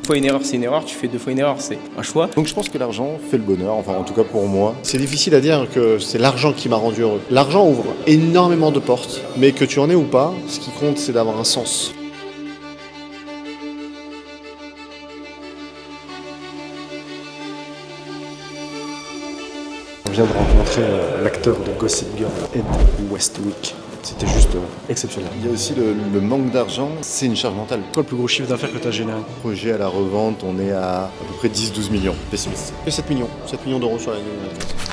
fois une erreur, c'est une erreur, tu fais 2 fois une erreur, c'est un choix. Donc je pense que l'argent fait le bonheur, enfin en tout cas pour moi. C'est difficile à dire que c'est l'argent qui m'a rendu heureux. L'argent ouvre énormément de portes, mais que tu en aies ou pas, ce qui compte c'est d'avoir un sens. On vient de rencontrer l'acteur de Gossip Girl, Ed Westwick. C'était juste exceptionnel. Il y a aussi le manque d'argent, c'est une charge mentale. Toi, le plus gros chiffre d'affaires que tu as généré? Projet à la revente, on est à peu près 10-12 millions. Pessimiste. Et 7 millions. 7 millions d'euros sur l'année 2024.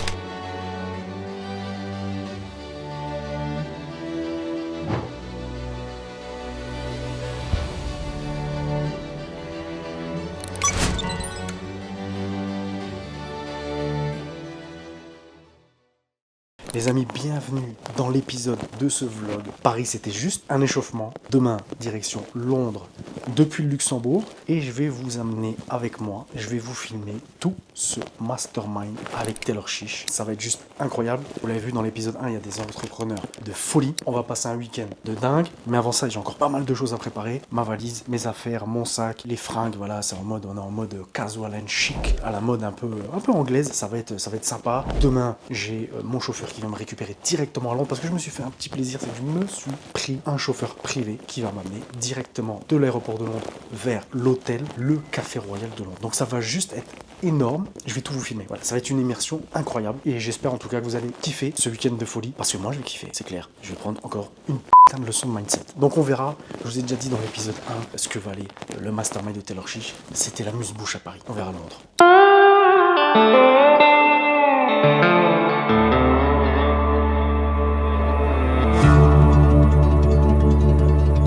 Les amis, bienvenue dans l'épisode de ce vlog. Paris, c'était juste un échauffement. Demain, direction Londres, depuis le Luxembourg. Et je vais vous amener avec moi. Je vais vous filmer tout ce mastermind avec Taylor Chiche. Ça va être juste incroyable. Vous l'avez vu dans l'épisode 1, il y a des entrepreneurs de folie. On va passer un week-end de dingue. Mais avant ça, j'ai encore pas mal de choses à préparer. Ma valise, mes affaires, mon sac, les fringues. Voilà, c'est on est en mode casual and chic, à la mode un peu anglaise. Ça va être sympa. Demain, j'ai mon chauffeur qui vient me récupérer directement à Londres parce que je me suis fait un petit plaisir, c'est que je me suis pris un chauffeur privé qui va m'amener directement de l'aéroport de Londres vers l'hôtel, le Café Royal de Londres. Donc ça va juste être énorme, je vais tout vous filmer. Voilà, ça va être une immersion incroyable et j'espère en tout cas que vous allez kiffer ce week-end de folie parce que moi je vais kiffer, c'est clair. Je vais prendre encore une putain de leçon de mindset. Donc on verra, je vous ai déjà dit dans l'épisode 1 ce que valait le mastermind de Taylor Chiche. C'était la muse-bouche à Paris. On verra Londres.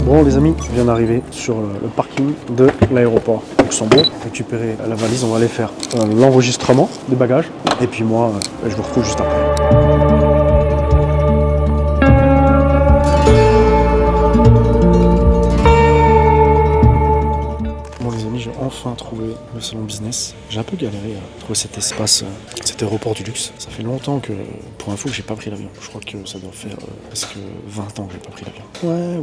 Bon les amis, je viens d'arriver sur le parking de l'aéroport Luxembourg. Récupérer la valise, on va aller faire l'enregistrement des bagages. Et puis moi, je vous retrouve juste après. J'ai enfin trouvé le salon business. J'ai un peu galéré à trouver cet espace, cet aéroport du luxe. Ça fait longtemps que, pour info, que j'ai pas pris l'avion. Je crois que ça doit faire presque 20 ans que j'ai pas pris l'avion.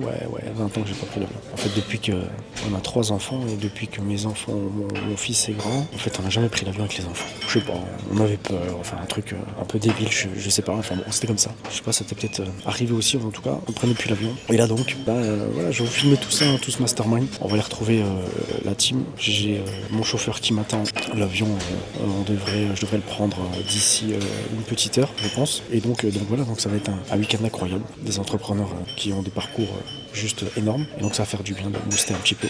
Ouais, 20 ans que j'ai pas pris l'avion. En fait, depuis qu'on a 3 enfants et depuis que mes enfants, mon fils est grand, en fait, on n'a jamais pris l'avion avec les enfants. Je sais pas, on avait peur, enfin un truc un peu débile, je sais pas, enfin bon, c'était comme ça. Je sais pas, ça t'est peut-être arrivé aussi, en tout cas, on prenait plus l'avion. Et là donc, voilà, je vais vous filmer tout ça, tout ce mastermind. On va aller retrouver la team. J'ai mon chauffeur qui m'attend. L'avion, je devrais le prendre d'ici une petite heure, je pense. Et donc voilà, donc ça va être un week-end incroyable. Des entrepreneurs qui ont des parcours juste énormes. Et donc ça va faire du bien de booster un petit peu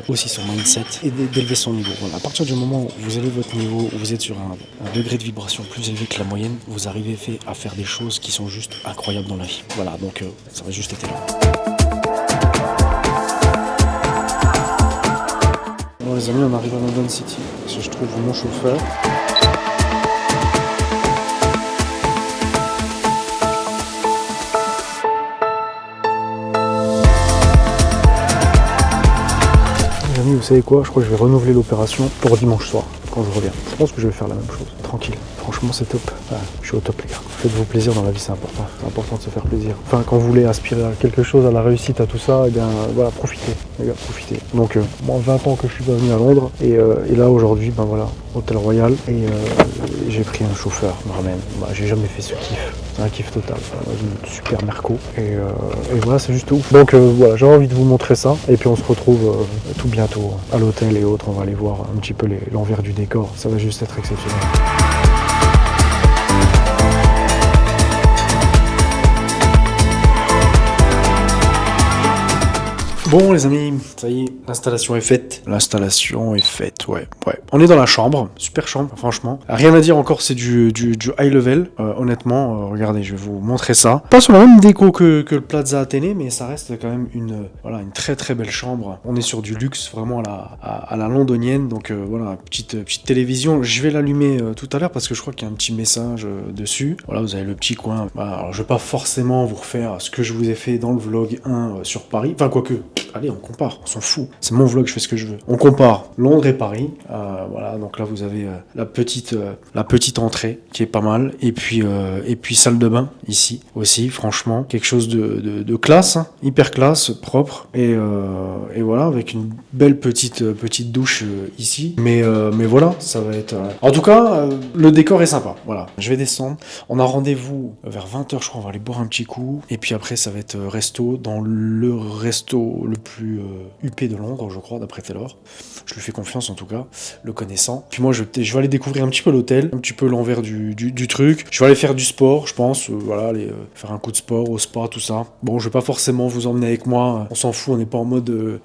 aussi son mindset et d'élever son niveau. Voilà. À partir du moment où vous élevez votre niveau, où vous êtes sur un degré de vibration plus élevé que la moyenne, vous arrivez à faire des choses qui sont juste incroyables dans la vie. Voilà, donc ça va juste être énorme. Bon les amis, on arrive à London City, parce que je trouve mon chauffeur. Les amis, vous savez quoi? Je crois que je vais renouveler l'opération pour dimanche soir, quand je reviens. Je pense que je vais faire la même chose, tranquille. Franchement, c'est top. Enfin, je suis au top, les gars. Faites-vous plaisir dans la vie, c'est important. C'est important de se faire plaisir. Enfin, quand vous voulez aspirer à quelque chose, à la réussite, à tout ça, eh bien, voilà, profitez, les gars, profitez. Donc, moi, 20 ans que je suis pas venu à Londres, et là, aujourd'hui, ben voilà, Hôtel Royal, et j'ai pris un chauffeur, me ramène. J'ai jamais fait ce kiff. C'est un kiff total. Une super merco. Et voilà, c'est juste ouf. Donc, voilà, j'ai envie de vous montrer ça. Et puis, on se retrouve tout bientôt à l'hôtel et autres. On va aller voir un petit peu l'envers du décor. Ça va juste être exceptionnel. Bon les amis, ça y est, l'installation est faite. L'installation est faite, ouais. On est dans la chambre, super chambre, franchement. Rien à dire encore, c'est du high level. Honnêtement, regardez, je vais vous montrer ça. Pas sur la même déco que le Plaza Athénée, mais ça reste quand même une très très belle chambre. On est sur du luxe, vraiment à la londonienne. Donc voilà, petite télévision. Je vais l'allumer tout à l'heure parce que je crois qu'il y a un petit message dessus. Voilà, vous avez le petit coin. Voilà, alors je vais pas forcément vous refaire ce que je vous ai fait dans le vlog 1 sur Paris. Enfin, quoique... Allez, on compare, on s'en fout. C'est mon vlog, je fais ce que je veux. On compare Londres et Paris. Voilà, donc là vous avez la petite entrée qui est pas mal. Et puis salle de bain ici aussi, franchement, quelque chose de classe, hein, hyper classe, propre. Et voilà, avec une belle petite douche ici. Mais voilà, ça va être. En tout cas, le décor est sympa. Voilà, je vais descendre. On a rendez-vous vers 20h, je crois. On va aller boire un petit coup. Et puis après, ça va être resto dans le resto le plus huppé de Londres, je crois, d'après Taylor. Je lui fais confiance en tout cas, le connaissant. Puis moi, je vais aller découvrir un petit peu l'hôtel, un petit peu l'envers du truc. Je vais aller faire du sport, je pense. Voilà, aller faire un coup de sport au spa, tout ça. Bon, je vais pas forcément vous emmener avec moi. On s'en fout, on n'est pas en mode.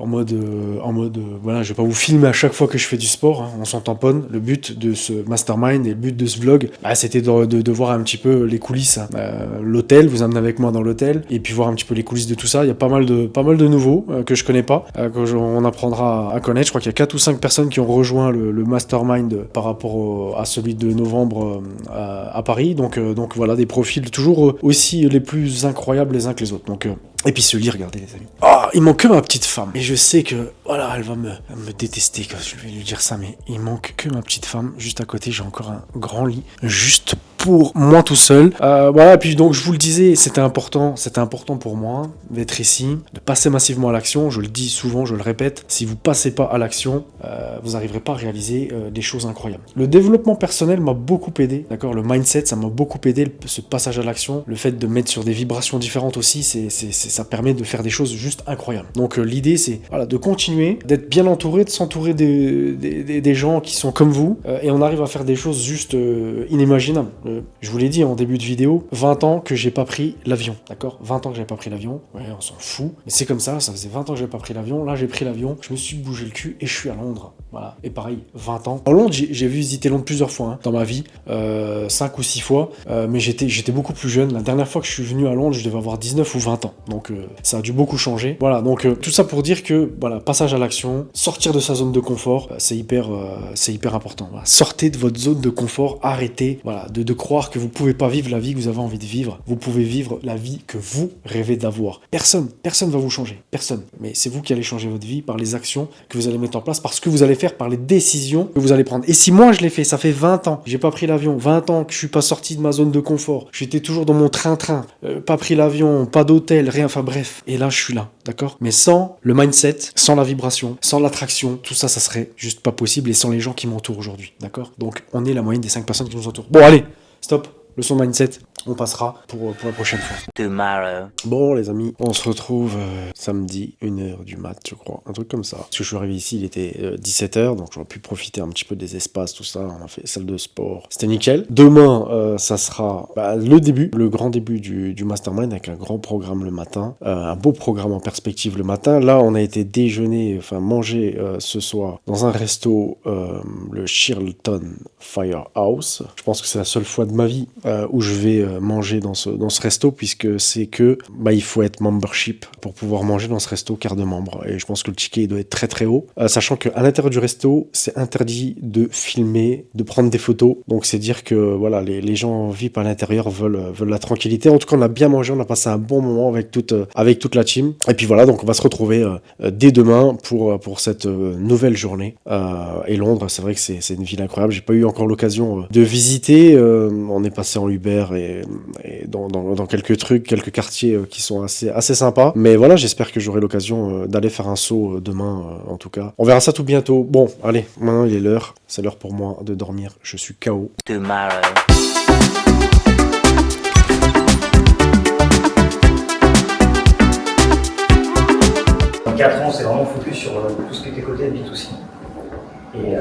Voilà, je vais pas vous filmer à chaque fois que je fais du sport. Hein, on s'en tamponne. Le but de ce mastermind et le but de ce vlog, c'était de voir un petit peu les coulisses. Hein. L'hôtel, vous emmenez avec moi dans l'hôtel et puis voir un petit peu les coulisses de tout ça. Il y a pas mal de nouveaux que je connais pas, on apprendra à connaître. Je crois qu'il y a 4 ou 5 personnes qui ont rejoint le mastermind par rapport à celui de novembre à Paris. Donc voilà, des profils toujours aussi les plus incroyables les uns que les autres. Et puis ce lit, regardez les amis. Il manque que ma petite femme. Et je sais que, voilà, elle va me détester quand je vais lui dire ça, mais il manque que ma petite femme. Juste à côté, j'ai encore un grand lit. Juste pour moi tout seul. Voilà, et puis donc je vous le disais, c'était important pour moi d'être ici, de passer massivement à l'action. Je le dis souvent, je le répète, si vous passez pas à l'action, vous n'arriverez pas à réaliser des choses incroyables. Le développement personnel m'a beaucoup aidé, d'accord. Le mindset, ça m'a beaucoup aidé, ce passage à l'action, le fait de mettre sur des vibrations différentes aussi, ça permet de faire des choses juste incroyables. Donc l'idée, c'est voilà, de continuer, d'être bien entouré, de s'entourer des gens qui sont comme vous, et on arrive à faire des choses juste inimaginables. Je vous l'ai dit en début de vidéo, 20 ans que j'ai pas pris l'avion, d'accord. 20 ans que j'ai pas pris l'avion, ouais, on s'en fout, mais c'est comme ça faisait 20 ans que j'ai pas pris l'avion, là j'ai pris l'avion, je me suis bougé le cul et je suis à Londres, voilà. Et pareil, 20 ans. En Londres, j'ai visité Londres plusieurs fois, hein, dans ma vie, 5 ou 6 fois, mais j'étais beaucoup plus jeune. La dernière fois que je suis venu à Londres, je devais avoir 19 ou 20 ans, donc ça a dû beaucoup changer. Voilà, donc tout ça pour dire que, voilà, passage à l'action, sortir de sa zone de confort, c'est hyper important. Voilà. Sortez de votre zone de confort, arrêtez, voilà, de croire que vous pouvez pas vivre la vie que vous avez envie de vivre. Vous pouvez vivre la vie que vous rêvez d'avoir. Personne va vous changer. Personne. Mais c'est vous qui allez changer votre vie par les actions que vous allez mettre en place, par ce que vous allez faire, par les décisions que vous allez prendre. Et si moi je l'ai fait, ça fait 20 ans, j'ai pas pris l'avion, 20 ans que je suis pas sorti de ma zone de confort, j'étais toujours dans mon train-train, pas pris l'avion, pas d'hôtel, rien, enfin bref. Et là, je suis là, d'accord? Mais sans le mindset, sans la vibration, sans l'attraction, tout ça, ça serait juste pas possible, et sans les gens qui m'entourent aujourd'hui, d'accord? Donc, on est la moyenne des 5 personnes qui nous entourent. Bon, allez, stop, leçon mindset, on passera pour la prochaine fois. Tomorrow. Bon les amis, on se retrouve samedi, 1h du mat, je crois, un truc comme ça. Parce que je suis arrivé ici, il était 17h, donc j'aurais pu profiter un petit peu des espaces, tout ça, on a fait salle de sport, c'était nickel. Demain, ça sera le grand début du mastermind, avec un grand programme le matin, un beau programme en perspective le matin. Là, on a été manger ce soir dans un resto, le Shirlton Firehouse. Je pense que c'est la seule fois de ma vie où je vais manger dans ce resto, puisque c'est que il faut être membership pour pouvoir manger dans ce resto, carte de membre, et je pense que le ticket il doit être très très haut, sachant qu'à l'intérieur du resto c'est interdit de filmer, de prendre des photos, donc c'est dire que voilà, les gens VIP à l'intérieur veulent la tranquillité. En tout cas, on a bien mangé, on a passé un bon moment avec toute la team, et puis voilà, donc on va se retrouver dès demain pour cette nouvelle journée. Et Londres, c'est vrai que c'est une ville incroyable, j'ai pas eu encore l'occasion de visiter, on est passé en Uber et dans quelques quartiers qui sont assez sympas. Mais voilà, j'espère que j'aurai l'occasion d'aller faire un saut demain, en tout cas. On verra ça tout bientôt. Bon, allez, maintenant il est l'heure. C'est l'heure pour moi de dormir. Je suis KO. Tomorrow. En 4 ans, on s'est vraiment focus sur tout ce qui était côté B2C. Et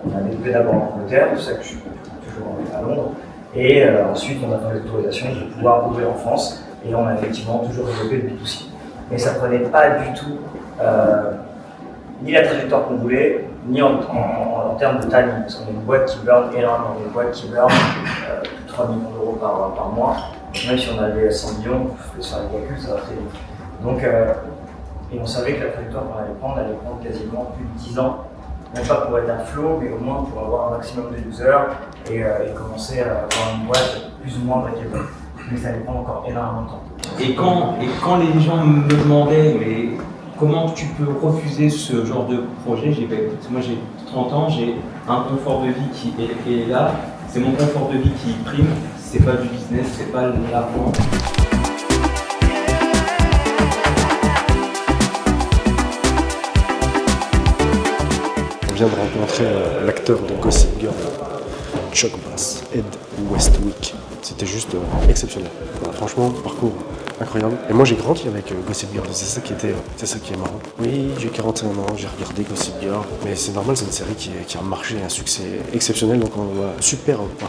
on a développé d'abord en Angleterre, c'est pour ça que je suis toujours à Londres. Et ensuite, on a fait l'autorisation de pouvoir ouvrir en France. Et on a effectivement toujours développé le B2C. Mais ça ne prenait pas du tout ni la trajectoire qu'on voulait, ni en termes de timing. Parce qu'on est une boîte qui burn énormément, une boîte qui burn 3 millions d'euros par mois. Même si on avait 100 millions, vous pouvez faire les calculs, ça va très vite. Donc, et on savait que la trajectoire qu'on allait prendre quasiment plus de 10 ans. Même pas pour être un flow, mais au moins pour avoir un maximum de users et commencer à avoir une boîte plus ou moins breakable. Mais ça allait prendre encore énormément de temps. Et quand les gens me demandaient, mais Comment tu peux refuser ce genre de projet? Moi j'ai 30 ans, j'ai un confort de vie qui est là, c'est mon confort de vie qui prime, c'est pas du business, c'est pas l'argent. On vient de rencontrer l'acteur de Gossip Girl, Chuck Bass, Ed Westwick. C'était juste exceptionnel. Voilà, franchement, parcours incroyable. Et moi j'ai grandi avec Gossip Girl, c'est ça qui est marrant. Oui, j'ai 41 ans, j'ai regardé Gossip Girl, mais c'est normal, c'est une série qui a marché, un succès exceptionnel, donc on voit un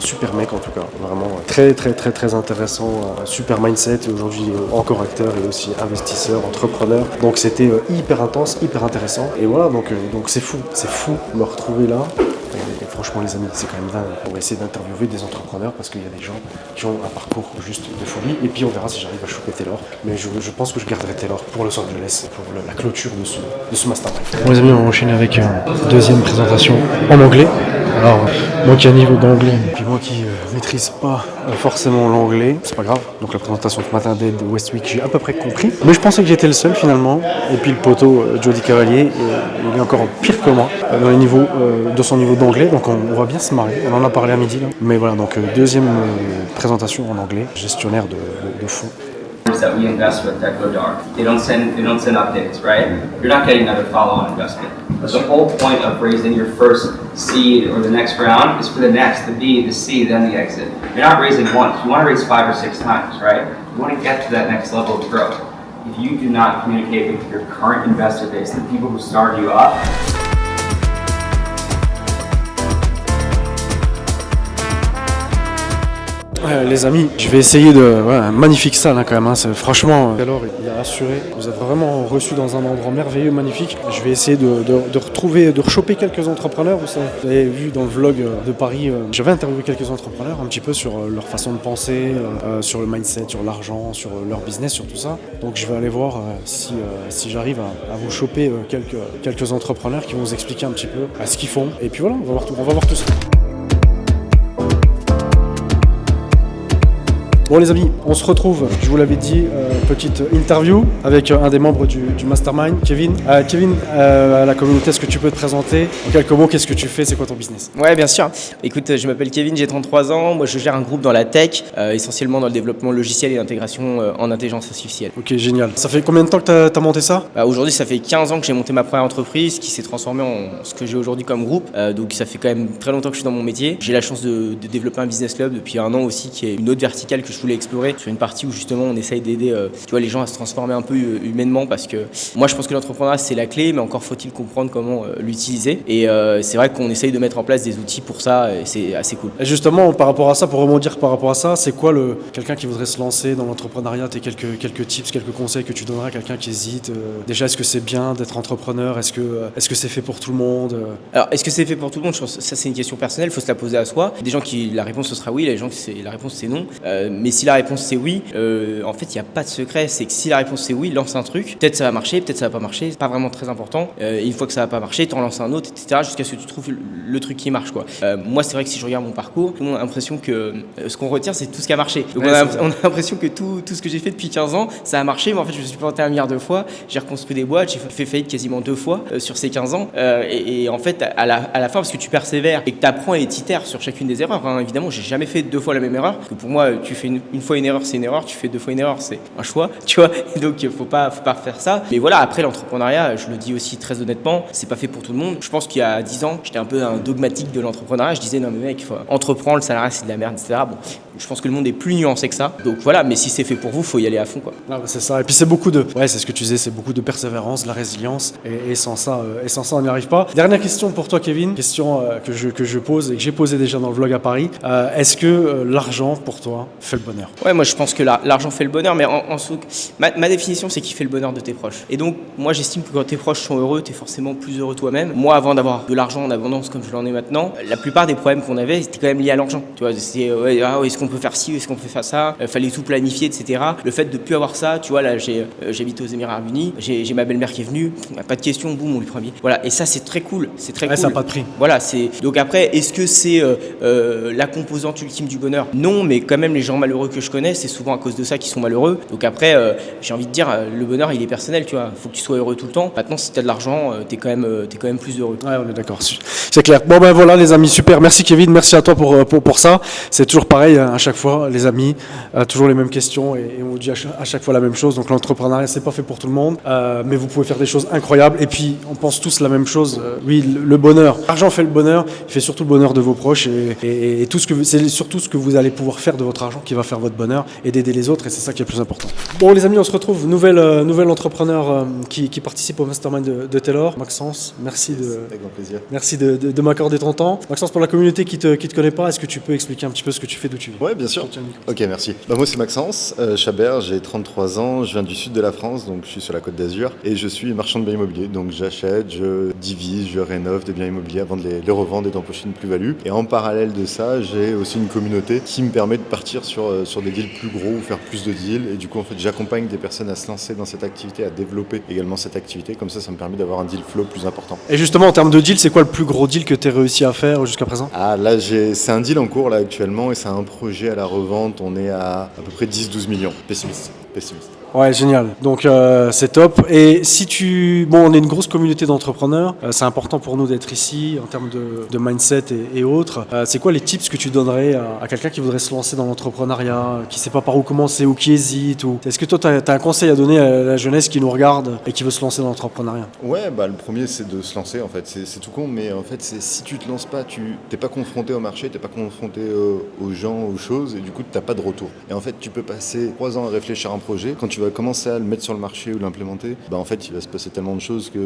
super mec en tout cas, vraiment très intéressant, super mindset, et aujourd'hui encore acteur et aussi investisseur, entrepreneur, donc c'était hyper intense, hyper intéressant, et voilà, donc c'est fou de me retrouver là. Et franchement les amis, c'est quand même dingue. On va essayer d'interviewer des entrepreneurs parce qu'il y a des gens qui ont un parcours juste de folie. Et puis on verra si j'arrive à choper Taylor. Mais je pense que je garderai Taylor pour Los Angeles, pour la clôture de ce mastermind. Bon les amis, on va enchaîner avec une deuxième présentation en anglais. Alors moi qui ai un niveau d'anglais, puis moi qui maîtrise pas forcément l'anglais, c'est pas grave. Donc la présentation ce matin d'Ed Westwick, j'ai à peu près compris. Mais je pensais que j'étais le seul finalement. Et puis le poteau Jody Cavalier, il est encore pire que moi dans les niveaux, de son niveau d'anglais. Donc on va bien se marrer. On en a parlé à midi là. Mais voilà, donc deuxième présentation en anglais, gestionnaire de fonds. That we invest with that go dark. They don't send updates, right? You're not getting another follow-on investment. But the whole point of raising your first seed or the next round is for the next, the B, the C, then the exit. You're not raising once. You want to raise 5 or 6 times, right? You want to get to that next level of growth. If you do not communicate with your current investor base, the people who started you up, Les amis, je vais essayer de... Ouais, magnifique salle hein, quand même, hein, franchement, alors il a assuré, vous êtes vraiment reçus dans un endroit merveilleux, magnifique. Je vais essayer de rechoper quelques entrepreneurs, vous avez vu dans le vlog de Paris, j'avais interviewé quelques entrepreneurs un petit peu sur leur façon de penser, sur le mindset, sur l'argent, sur leur business, sur tout ça. Donc je vais aller voir si j'arrive à vous choper quelques entrepreneurs qui vont vous expliquer un petit peu ce qu'ils font. Et puis voilà, on va voir tout ça. Bon les amis, on se retrouve, je vous l'avais dit, petite interview avec un des membres du Mastermind, Kevin. Kevin, à la communauté, est-ce que tu peux te présenter? En quelques mots, qu'est-ce que tu fais? C'est quoi ton business? Ouais, bien sûr. Écoute, je m'appelle Kevin, j'ai 33 ans. Moi, je gère un groupe dans la tech, essentiellement dans le développement logiciel et l'intégration en intelligence artificielle. Ok, génial. Ça fait combien de temps que tu as monté ça? Aujourd'hui, ça fait 15 ans que j'ai monté ma première entreprise qui s'est transformée en ce que j'ai aujourd'hui comme groupe. Donc, ça fait quand même très longtemps que je suis dans mon métier. J'ai la chance de développer un business club depuis 1 an aussi, qui est une autre verticale que je voulais explorer sur une partie où justement on essaye d'aider les gens à se transformer un peu humainement, parce que moi je pense que l'entrepreneuriat c'est la clé, mais encore faut-il comprendre comment l'utiliser, et c'est vrai qu'on essaye de mettre en place des outils pour ça, et c'est assez cool. Et justement, par rapport à ça, pour rebondir par rapport à ça, c'est quoi quelqu'un qui voudrait se lancer dans l'entrepreneuriat, t'es quelques tips, quelques conseils que tu donnerais à quelqu'un qui hésite? Déjà, est-ce que c'est bien d'être entrepreneur? Est-ce que c'est fait pour tout le monde? Alors, est-ce que c'est fait pour tout le monde? Je pense que ça c'est une question personnelle, il faut se la poser à soi. Des gens qui la réponse ce sera oui, les gens qui la réponse c'est non. Mais si la réponse c'est oui, en fait il n'y a pas de secret, c'est que si la réponse c'est oui, lance un truc, peut-être ça va marcher, peut-être ça va pas marcher, c'est pas vraiment très important. Et une fois que ça va pas marcher, t'en lances un autre, etc., jusqu'à ce que tu trouves le truc qui marche, quoi. Moi c'est vrai que si je regarde mon parcours, tout le monde a l'impression que ce qu'on retient c'est tout ce qui a marché. Donc on a l'impression que tout ce que j'ai fait depuis 15 ans ça a marché, mais en fait je me suis planté 1 milliard de fois, j'ai reconstruit des boîtes, j'ai fait faillite quasiment 2 fois sur ces 15 ans, et en fait à la fin, parce que tu persévères et que tu apprends et t'itères sur chacune des erreurs, hein, évidemment j'ai jamais fait 2 fois la même erreur, parce que pour moi tu fais une fois une erreur c'est une erreur, tu fais 2 fois une erreur c'est un choix, tu vois, donc faut pas faire ça. Mais voilà, après l'entrepreneuriat, je le dis aussi très honnêtement, c'est pas fait pour tout le monde. Je pense qu'il y a 10 ans j'étais un peu un dogmatique de l'entrepreneuriat, je disais non mais mec, il faut entreprendre, le salariat c'est de la merde, etc. Bon, je pense que le monde est plus nuancé que ça, donc voilà, mais si c'est fait pour vous, faut y aller à fond, quoi. Ah, c'est ça, et puis c'est c'est ce que tu disais, c'est beaucoup de persévérance, de la résilience, et sans ça on n'y arrive pas. Dernière question pour toi Kevin, question que je pose et que j'ai posée déjà dans le vlog à Paris. Est-ce que l'argent pour toi fait le bonheur? Ouais, moi je pense que l'argent fait le bonheur, mais ma définition c'est qu'il fait le bonheur de tes proches. Et donc moi j'estime que quand tes proches sont heureux, t'es forcément plus heureux toi-même. Moi, avant d'avoir de l'argent en abondance comme je l'en ai maintenant, la plupart des problèmes qu'on avait c'était quand même lié à l'argent. Tu vois, c'est est-ce qu'on qu'on peut faire ci, est-ce qu'on peut faire ça, fallait tout planifier, etc. Le fait de plus avoir ça, tu vois, là j'habite aux Émirats Arabes Unis, j'ai ma belle-mère qui est venue, pas de question, boum, on lui prend un billet. Voilà, et ça c'est très cool, c'est très cool. Ça n'a pas de prix. Voilà, donc après, est-ce que c'est la composante ultime du bonheur? Non, mais quand même les gens malheureux que je connais, c'est souvent à cause de ça qu'ils sont malheureux. Donc après, j'ai envie de dire, le bonheur il est personnel, tu vois, faut que tu sois heureux tout le temps. Maintenant, si t'as de l'argent, t'es quand même plus heureux. Ouais, on est d'accord, c'est clair. Bon ben voilà les amis, super, merci Kevin, merci à toi pour ça. C'est toujours pareil à chaque fois les amis, toujours les mêmes questions et on vous dit à chaque fois la même chose. Donc l'entrepreneuriat c'est pas fait pour tout le monde, mais vous pouvez faire des choses incroyables. Et puis on pense tous la même chose, oui, le bonheur, l'argent fait le bonheur, il fait surtout le bonheur de vos proches et tout ce que c'est surtout ce que vous allez pouvoir faire de votre argent qui va faire votre bonheur et d'aider les autres, et c'est ça qui est le plus important. Bon les amis, on se retrouve, nouvel entrepreneur qui participe au mastermind de Taylor. Maxence, merci Avec grand plaisir. merci de m'accorder ton temps. Maxence, pour la communauté qui te connaît pas, est-ce que tu peux expliquer un petit peu ce que tu fais, d'où tu viens? Ouais, bien sûr. Ok, merci. Moi, c'est Maxence Chabert, j'ai 33 ans, je viens du sud de la France, donc je suis sur la Côte d'Azur, et je suis marchand de biens immobiliers. Donc j'achète, je divise, je rénove des biens immobiliers avant de les revendre et d'empocher une plus-value. Et en parallèle de ça, j'ai aussi une communauté qui me permet de partir sur des deals plus gros ou faire plus de deals. Et du coup, en fait, j'accompagne des personnes à se lancer dans cette activité, à développer également cette activité. Comme ça me permet d'avoir un deal flow plus important. Et justement, en termes de deal, c'est quoi le plus gros deal que tu as réussi à faire jusqu'à présent? Ah, là, c'est un deal en cours là actuellement et c'est un projet à la revente. On est à peu près 10-12 millions. Pessimiste. Ouais, génial. Donc c'est top. Et on est une grosse communauté d'entrepreneurs. C'est important pour nous d'être ici en termes de mindset et autres. C'est quoi les tips que tu donnerais à quelqu'un qui voudrait se lancer dans l'entrepreneuriat, qui sait pas par où commencer ou qui hésite Est-ce que toi, tu as un conseil à donner à la jeunesse qui nous regarde et qui veut se lancer dans l'entrepreneuriat? Ouais, le premier c'est de se lancer en fait. C'est tout con, mais en fait si tu te lances pas, tu t'es pas confronté au marché, t'es pas confronté aux gens, aux choses, et du coup t'as pas de retour. Et en fait tu peux passer 3 ans à réfléchir à un projet. Quand tu vas commencer à le mettre sur le marché ou l'implémenter, en fait il va se passer tellement de choses que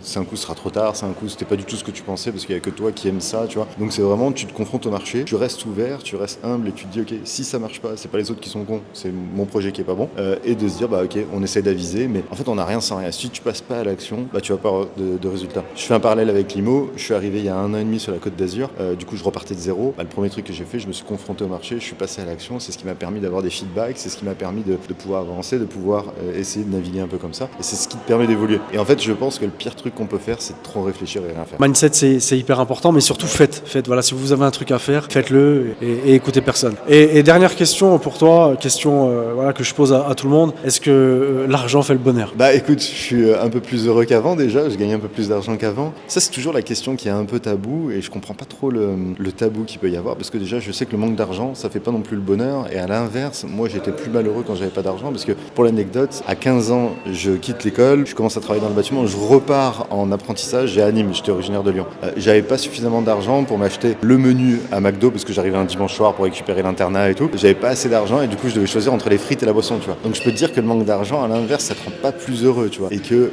c'est un coup ce sera trop tard, c'est un coup c'était pas du tout ce que tu pensais parce qu'il y a que toi qui aime ça, tu vois. Donc c'est vraiment, tu te confrontes au marché, tu restes ouvert, tu restes humble et tu te dis ok, si ça marche pas, c'est pas les autres qui sont cons, c'est mon projet qui est pas bon, et de se dire ok, on essaie d'aviser, mais en fait on n'a rien sans rien. Si tu passes pas à l'action, tu vas pas avoir de résultats. Je fais un parallèle avec l'IMO, je suis arrivé il y a 1 an et demi sur la Côte d'Azur, du coup je repartais de zéro. Le premier truc que j'ai fait, je me suis confronté au marché, je suis passé à l'action, c'est ce qui m'a permis d'avoir des feedbacks, c'est ce qui m'a permis de pouvoir avancer, de pouvoir essayer de naviguer un peu comme ça, et c'est ce qui te permet d'évoluer. Et en fait je pense que le pire truc qu'on peut faire, c'est de trop réfléchir et rien faire. Mindset, c'est hyper important, mais surtout faites. Voilà, si vous avez un truc à faire, faites-le et écoutez personne. Et dernière question pour toi, que je pose à tout le monde, est-ce que l'argent fait le bonheur? Écoute, je suis un peu plus heureux qu'avant déjà, je gagne un peu plus d'argent qu'avant. Ça c'est toujours la question qui est un peu tabou, et je comprends pas trop le tabou qu'il peut y avoir, parce que déjà je sais que le manque d'argent, ça fait pas non plus le bonheur, et à l'inverse, moi j'étais plus malheureux quand j'avais pas d'argent, parce que pour l'anecdote, à 15 ans, je quitte l'école, je commence à travailler dans le bâtiment, je repars en apprentissage, j'ai à Nîmes, j'étais originaire de Lyon. J'avais pas suffisamment d'argent pour m'acheter le menu à McDo, parce que j'arrivais un dimanche soir pour récupérer l'internat et tout. J'avais pas assez d'argent, et du coup je devais choisir entre les frites et la boisson, tu vois. Donc je peux te dire que le manque d'argent, à l'inverse, ça te rend pas plus heureux, tu vois. Et que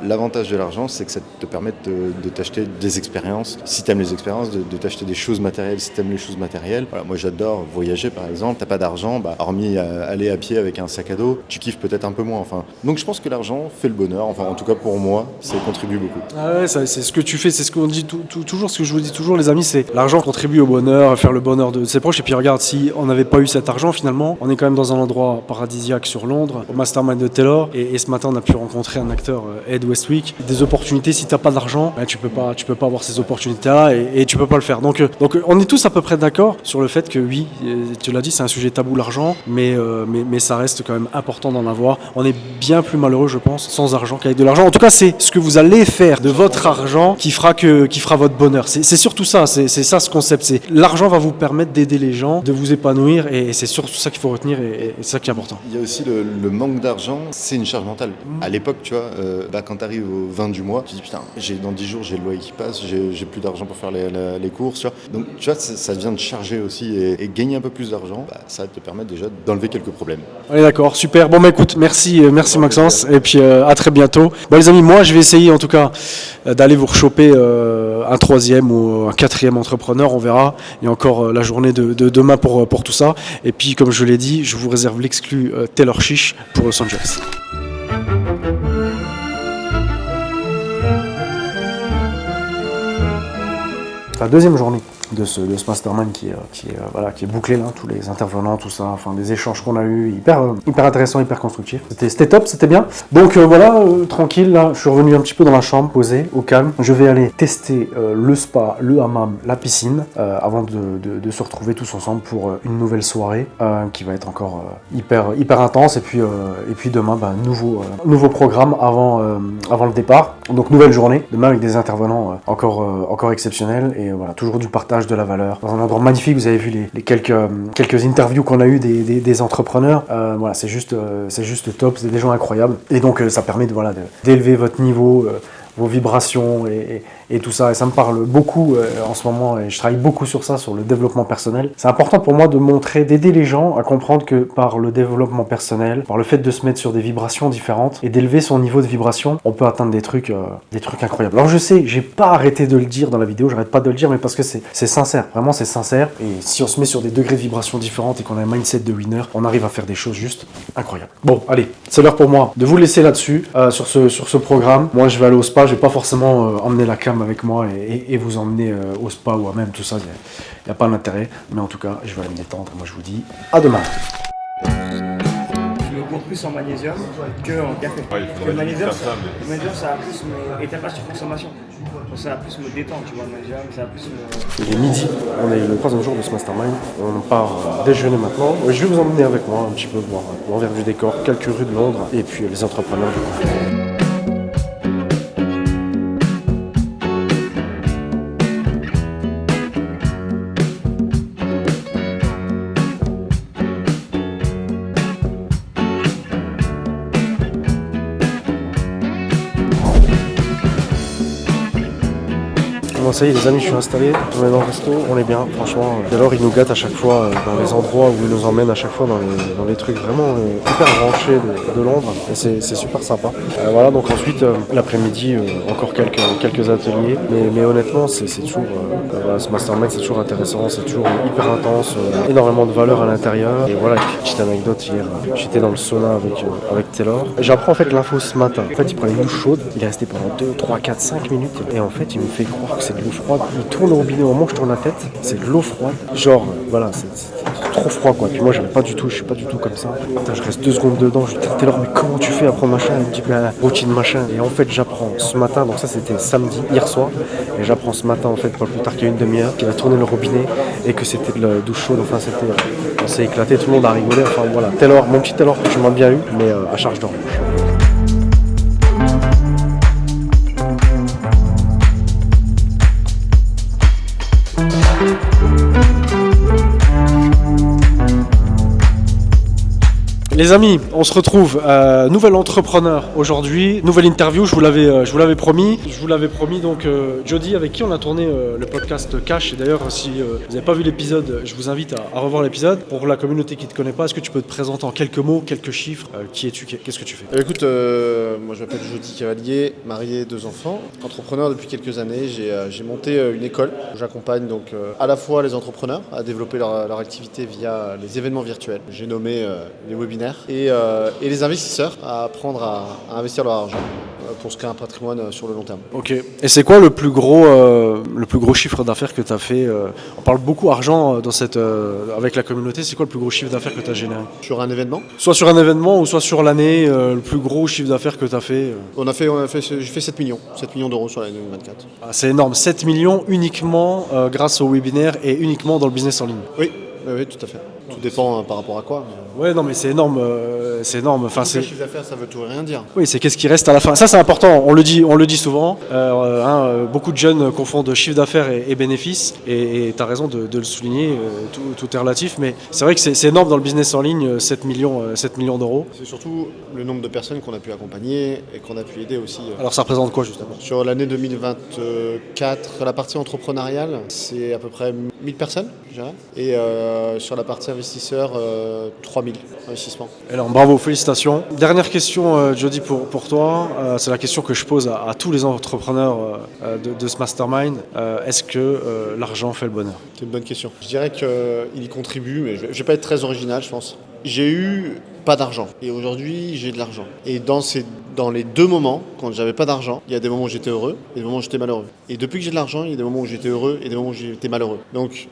l'avantage de l'argent, c'est que ça te permet de t'acheter des expériences, si t'aimes les expériences, de t'acheter des choses matérielles, si t'aimes les choses matérielles. Voilà, moi j'adore voyager par exemple, t'as pas d'argent, hormis aller à pied avec un sac à dos, tu kiffes peut-être un peu moins, enfin. Donc je pense que l'argent fait le bonheur, enfin en tout cas pour moi, ça contribue beaucoup. Ah ouais, c'est ce que tu fais, c'est ce qu'on dit toujours, ce que je vous dis toujours les amis, c'est l'argent contribue au bonheur, à faire le bonheur de ses proches. Et puis regarde, si on n'avait pas eu cet argent finalement, on est quand même dans un endroit paradisiaque sur Londres, au mastermind de Taylor, et ce matin on a pu rencontrer un acteur, Ed Westwick. Des opportunités, si t'as pas d'argent, tu peux pas avoir ces opportunités là, et tu peux pas le faire. Donc on est tous à peu près d'accord sur le fait que oui, tu l'as dit, c'est un sujet tabou l'argent, mais ça reste quand même important d'en avoir. On est bien plus malheureux, je pense, sans argent qu'avec de l'argent. En tout cas, c'est ce que vous allez faire de votre argent qui fera votre bonheur. C'est surtout ça, c'est ça ce concept. C'est l'argent va vous permettre d'aider les gens, de vous épanouir, et c'est surtout ça qu'il faut retenir, et c'est ça qui est important. Il y a aussi le manque d'argent, c'est une charge mentale. À l'époque, tu vois, quand tu arrives au 20 du mois, tu te dis putain, dans 10 jours, j'ai le loyer qui passe, j'ai plus d'argent pour faire les courses, tu vois. Donc, tu vois, ça vient de charger aussi, et gagner un peu plus d'argent, ça te permet déjà d'enlever quelques problèmes. On est d'accord, super. Bon, écoute, merci Maxence, et puis à très bientôt. Les amis, moi je vais essayer en tout cas d'aller vous rechoper un 3e ou un 4e entrepreneur, on verra. Il y a encore la journée de demain pour tout ça. Et puis comme je l'ai dit, je vous réserve l'exclu Taylor Chiche pour Los Angeles. La deuxième journée ce mastermind qui est bouclé là, tous les intervenants, tout ça, enfin des échanges qu'on a eu hyper intéressants, hyper constructifs. C'était top, c'était bien. Donc tranquille, là, je suis revenu un petit peu dans la chambre, posé, au calme. Je vais aller tester le spa, le hammam, la piscine, avant de se retrouver tous ensemble pour une nouvelle soirée qui va être encore hyper intense. Et puis demain, nouveau programme avant le départ. Donc nouvelle journée, demain avec des intervenants encore exceptionnels et voilà, toujours du partage de la valeur. Dans un endroit magnifique, vous avez vu les quelques interviews qu'on a eues des entrepreneurs. Voilà, c'est juste top, c'est des gens incroyables. Et donc ça permet d'élever votre niveau, vos vibrations et tout ça. Et ça me parle beaucoup en ce moment et je travaille beaucoup sur ça, sur le développement personnel. C'est important pour moi d'aider les gens à comprendre que par le développement personnel, par le fait de se mettre sur des vibrations différentes et d'élever son niveau de vibration, on peut atteindre des trucs incroyables. Alors je sais, j'ai pas arrêté de le dire dans la vidéo, j'arrête pas de le dire, mais parce que c'est sincère, vraiment c'est sincère. Et si on se met sur des degrés de vibration différentes et qu'on a un mindset de winner, on arrive à faire des choses juste incroyables. Bon, allez, c'est l'heure pour moi de vous laisser là-dessus, sur ce programme. Moi je vais aller au spa, je vais pas forcément emmener la cam avec moi et vous emmener au spa ou à même tout ça, il n'y a pas d'intérêt, mais en tout cas je vais aller me détendre. Moi je vous dis à demain. Je me cours plus en magnésium qu'en café. Le magnésium, ça va plus et t'as pas sur consommation. Donc ça va plus me détendre, tu vois, le magnésium, ça va plus me... Il est midi, on est le 3e jour de ce mastermind, on part déjeuner maintenant. Je vais vous emmener avec moi un petit peu voir l'envers du décor, quelques rues de Londres et puis les entrepreneurs du coup. Bon, ça y est les amis, je suis installé, on est dans le resto, on est bien, franchement. Et alors il nous gâte à chaque fois dans les endroits où il nous emmène à chaque fois dans les trucs vraiment hyper branchés de Londres. Et c'est super sympa. Voilà, donc ensuite l'après-midi encore quelques ateliers. Mais honnêtement c'est toujours ce mastermind c'est toujours intéressant, c'est toujours hyper intense, énormément de valeur à l'intérieur. Et voilà, petite anecdote, hier j'étais dans le sauna avec Taylor. J'apprends en fait l'info ce matin. En fait il prend une douche chaude, il est resté pendant 2, 3, 4, 5 minutes. Et en fait il me fait croire que c'est de l'eau froide. Il tourne au robinet au moment où je tourne la tête, c'est de l'eau froide. Genre, voilà, c'est trop froid quoi. Puis moi, je suis pas du tout comme ça. Putain, je reste 2 secondes dedans. Je dis, Taylor, mais comment tu fais à prendre machin? Il me dit, routine machin. Et en fait, j'apprends ce matin, donc ça c'était samedi, hier soir. Et j'apprends ce matin, en fait, pas plus tard qu'il y a une demi-heure, qu'il a tourné le robinet et que c'était de la douche chaude. Enfin, on s'est éclaté, tout le monde a rigolé. Enfin, voilà. Taylor, mon petit Taylor, tu m'as bien eu, mais à charge d'or. Les amis, on se retrouve, nouvel entrepreneur aujourd'hui, nouvelle interview, je vous l'avais promis. Donc Jody avec qui on a tourné le podcast Cash. Et d'ailleurs si vous n'avez pas vu l'épisode, je vous invite à revoir l'épisode. Pour la communauté qui ne te connaît pas, est-ce que tu peux te présenter en quelques mots, quelques chiffres? Qui es-tu? Qu'est-ce que tu fais? Écoute, moi je m'appelle Jody Cavalier, marié, 2 enfants, entrepreneur depuis quelques années. J'ai monté une école où j'accompagne donc à la fois les entrepreneurs à développer leur activité via les événements virtuels. J'ai nommé les webinaires. Et les investisseurs à apprendre à investir leur argent pour se créer un patrimoine sur le long terme. Ok. Et c'est quoi le plus gros chiffre d'affaires que tu as fait? On parle beaucoup argent avec la communauté. C'est quoi le plus gros chiffre d'affaires que tu as généré? Sur un événement? Soit sur un événement ou soit sur l'année, le plus gros chiffre d'affaires que tu as fait? J'ai fait 7 millions d'euros sur l'année 2024. Ah, c'est énorme. 7 millions uniquement grâce au webinaire et uniquement dans le business en ligne. Oui, tout à fait. Tout dépend par rapport à quoi. Ouais, non, mais c'est énorme. Enfin, le chiffre d'affaires, ça veut tout et rien dire. Oui, c'est qu'est-ce qui reste à la fin. Ça, c'est important. On le dit souvent. Beaucoup de jeunes confondent chiffre d'affaires et bénéfices. Et tu as raison de le souligner. Tout est relatif. Mais c'est vrai que c'est énorme dans le business en ligne, 7 millions d'euros. C'est surtout le nombre de personnes qu'on a pu accompagner et qu'on a pu aider aussi. Alors, ça représente quoi, justement? Sur l'année 2024, la partie entrepreneuriale, c'est à peu près 1000 personnes, je dirais. Et sur la partie investisseur, 3000 investissements. Alors, bravo, félicitations. Dernière question, Jody, pour toi. C'est la question que je pose à tous les entrepreneurs de ce mastermind. Est-ce que l'argent fait le bonheur? C'est une bonne question. Je dirais qu'il y contribue, mais je ne vais pas être très original, je pense. J'ai eu pas d'argent. Et aujourd'hui, j'ai de l'argent. Et dans les deux moments, quand j'avais pas d'argent, il y a des moments où j'étais heureux et des moments où j'étais malheureux. Et depuis que j'ai de l'argent, il y a des moments où j'étais heureux et des moments où j'étais malheureux. Donc,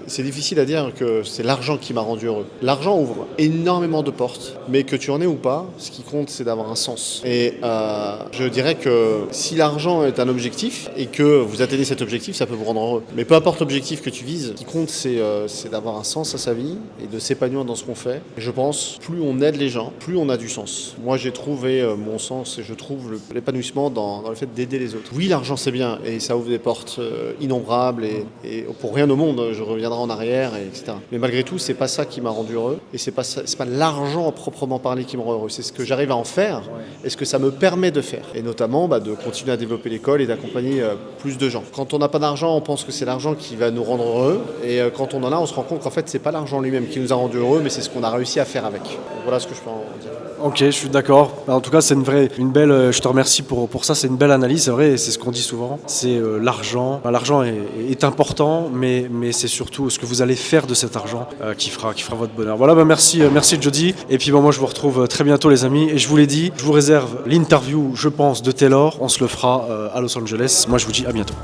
c'est difficile à dire que c'est l'argent qui m'a rendu heureux. L'argent ouvre énormément de portes, mais que tu en aies ou pas, ce qui compte, c'est d'avoir un sens. Et je dirais que si l'argent est un objectif et que vous atteignez cet objectif, ça peut vous rendre heureux. Mais peu importe l'objectif que tu vises, ce qui compte, c'est d'avoir un sens à sa vie et de s'épanouir dans ce qu'on fait. Et je pense, plus on aide les gens, plus on a du sens. Moi, j'ai trouvé mon sens et je trouve l'épanouissement dans le fait d'aider les autres. Oui, l'argent, c'est bien et ça ouvre des portes innombrables et pour rien au monde, je reviendrai en arrière, etc. Mais malgré tout, c'est pas ça qui m'a rendu heureux et c'est pas l'argent proprement parlé qui me rend heureux. C'est ce que j'arrive à en faire et ce que ça me permet de faire. Et notamment de continuer à développer l'école et d'accompagner plus de gens. Quand on n'a pas d'argent, on pense que c'est l'argent qui va nous rendre heureux et quand on en a, on se rend compte qu'en fait, c'est pas l'argent lui-même qui nous a rendu heureux, mais c'est ce qu'on a réussi à faire avec. Donc, voilà ce que je peux en dire. Ok, je suis d'accord. En tout cas, c'est une belle. Je te remercie pour ça. C'est une belle analyse, c'est vrai. Et c'est ce qu'on dit souvent. C'est l'argent. L'argent est important, mais c'est surtout ce que vous allez faire de cet argent qui fera votre bonheur. Voilà, merci Jody. Et puis moi, je vous retrouve très bientôt, les amis. Et je vous l'ai dit, je vous réserve l'interview, je pense, de Taylor. On se le fera à Los Angeles. Moi, je vous dis à bientôt.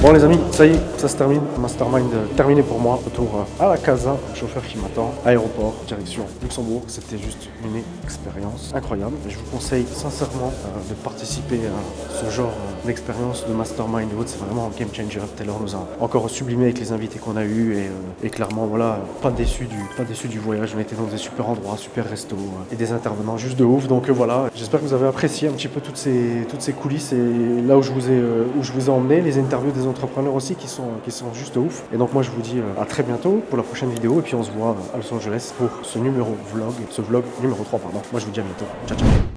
Bon les amis, ça y est, ça se termine. Mastermind terminé pour moi. Retour à la casa, chauffeur qui m'attend, aéroport, direction Luxembourg. C'était juste une expérience incroyable. Je vous conseille sincèrement de participer à ce genre d'expérience de Mastermind et autres. C'est vraiment un game changer. Taylor nous a encore sublimé avec les invités qu'on a eus et clairement voilà, pas déçu du voyage. On était dans des super endroits, super restos et des intervenants juste de ouf. Donc voilà, j'espère que vous avez apprécié un petit peu toutes ces coulisses et là où je vous ai emmené, les interviews des entrepreneurs aussi qui sont juste ouf. Et donc moi je vous dis à très bientôt pour la prochaine vidéo et puis on se voit à Los Angeles pour ce vlog numéro 3 pardon. Moi je vous dis à bientôt. Ciao ciao.